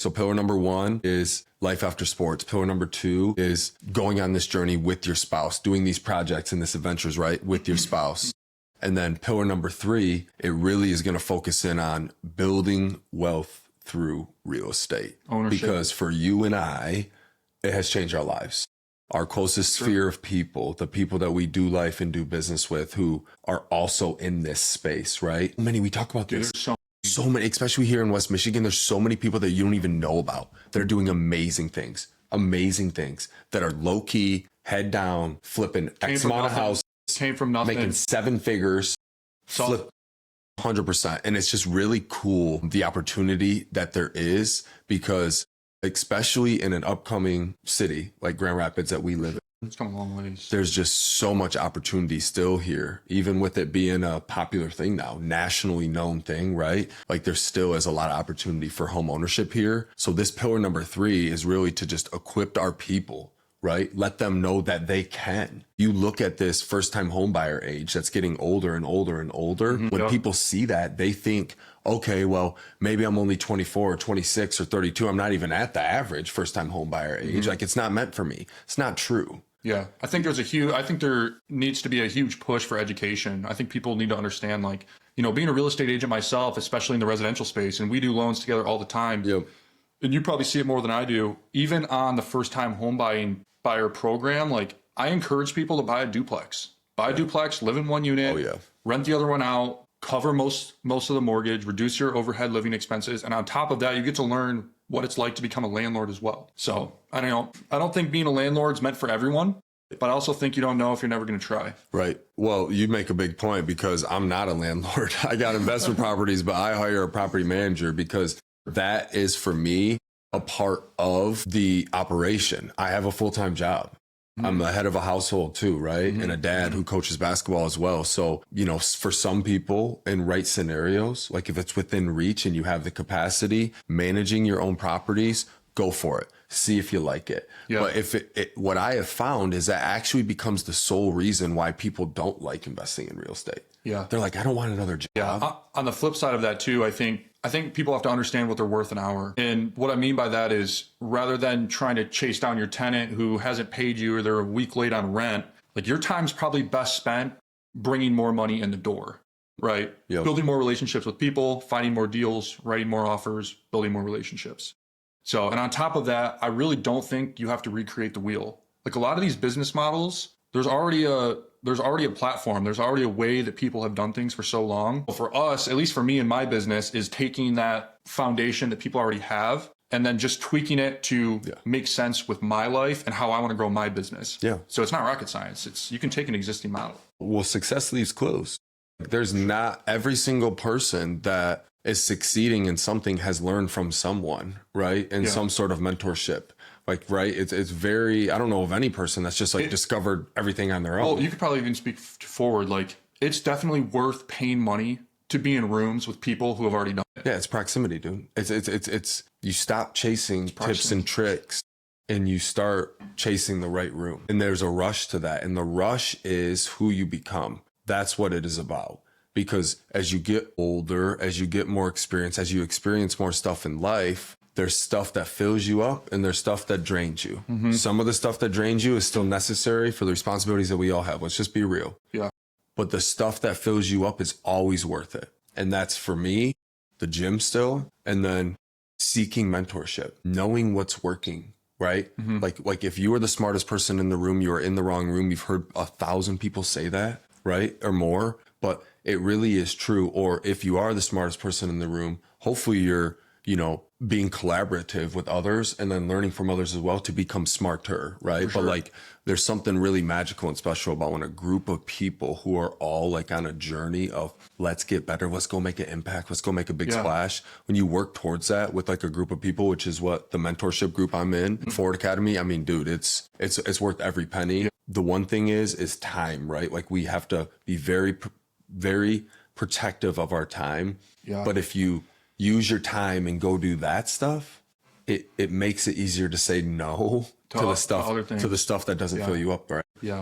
So pillar number 1 is life after sports. Pillar number 2 is going on this journey with your spouse, doing these projects and this adventures, right, with your spouse. And then pillar number 3, it really is going to focus in on building wealth through real estate. Ownership. Because for you and I, it has changed our lives. Our closest sphere of people, the people that we do life and do business with who are also in this space, right? We talk about this. So many, especially here in West Michigan, there's so many people that you don't even know about that are doing amazing things that are low key, head down, flipping X amount of houses, came from nothing, making 7 figures, flip 100%. And it's just really cool, the opportunity that there is, because especially in an upcoming city like Grand Rapids that we live in, it's come a long ways. There's just so much opportunity still here, even with it being a popular thing now, nationally known thing, right? Like there still is a lot of opportunity for home ownership here. So this pillar number 3 is really to just equip our people, right? Let them know that they can. You look at this first time home buyer age that's getting older and older and older. When people see that, they think, okay, well, maybe I'm only 24 or 26 or 32. I'm not even at the average first time home buyer age. Like it's not meant for me. It's not true. Yeah, I think there needs to be a huge push for education. I think people need to understand, like, being a real estate agent myself, especially in the residential space, and we do loans together all the time. Yep. And you probably see it more than I do. Even on the first time home buyer program, like I encourage people to buy a duplex. Buy a duplex, live in one unit, rent the other one out, cover most of the mortgage, reduce your overhead living expenses. And on top of that, you get to learn what it's like to become a landlord as well. So I don't think being a landlord is meant for everyone, but I also think you don't know if you're never going to try. Right. Well, you make a big point because I'm not a landlord. I got investment properties, but I hire a property manager because that is for me a part of the operation. I have a full-time job. I'm the head of a household too, right? And a dad who coaches basketball as well. So, for some people in right scenarios, like if it's within reach and you have the capacity, managing your own properties, go for it. See if you like it. Yeah. But if what I have found is that actually becomes the sole reason why people don't like investing in real estate. Yeah. They're like, I don't want another job. Yeah. On the flip side of that too, I think people have to understand what they're worth an hour. And what I mean by that is rather than trying to chase down your tenant who hasn't paid you or they're a week late on rent, like your time's probably best spent bringing more money in the door, right? Yep. Building more relationships with people, finding more deals, writing more offers, building more relationships. So, and on top of that, I really don't think you have to recreate the wheel. Like a lot of these business models, there's already a platform. There's already a way that people have done things for so long. For us, at least for me and my business, is taking that foundation that people already have and then just tweaking it to make sense with my life and how I want to grow my business. Yeah. So it's not rocket science. You can take an existing model. Well, success leaves clues. There's not every single person that is succeeding in something has learned from someone, right? And some sort of mentorship. Like, right, it's very, I don't know of any person that's just discovered everything on their own. Well, you could probably even speak forward. Like, it's definitely worth paying money to be in rooms with people who have already done it. Yeah, it's proximity, dude. It's you stop chasing tips and tricks and you start chasing the right room. And there's a rush to that. And the rush is who you become. That's what it is about. Because as you get older, as you get more experience, as you experience more stuff in life, there's stuff that fills you up and there's stuff that drains you. Some of the stuff that drains you is still necessary for the responsibilities that we all have. Let's just be real. Yeah. But the stuff that fills you up is always worth it. And that's for me, the gym still, and then seeking mentorship, knowing what's working, right? Like if you are the smartest person in the room, you are in the wrong room. You've heard 1,000 people say that, right? Or more, but it really is true. Or if you are the smartest person in the room, hopefully you're, being collaborative with others and then learning from others as well to become smarter, right? But like there's something really magical and special about when a group of people who are all like on a journey of let's get better, let's go make an impact, let's go make a big splash. When you work towards that with like a group of people, which is what the mentorship group I'm in, Forward Academy, I mean, dude, it's worth every penny. The one thing is time, right? Like we have to be very, very protective of our time. Yeah. But if you use your time and go do that stuff, it makes it easier to say no to the stuff that doesn't fill you up, right? Yeah.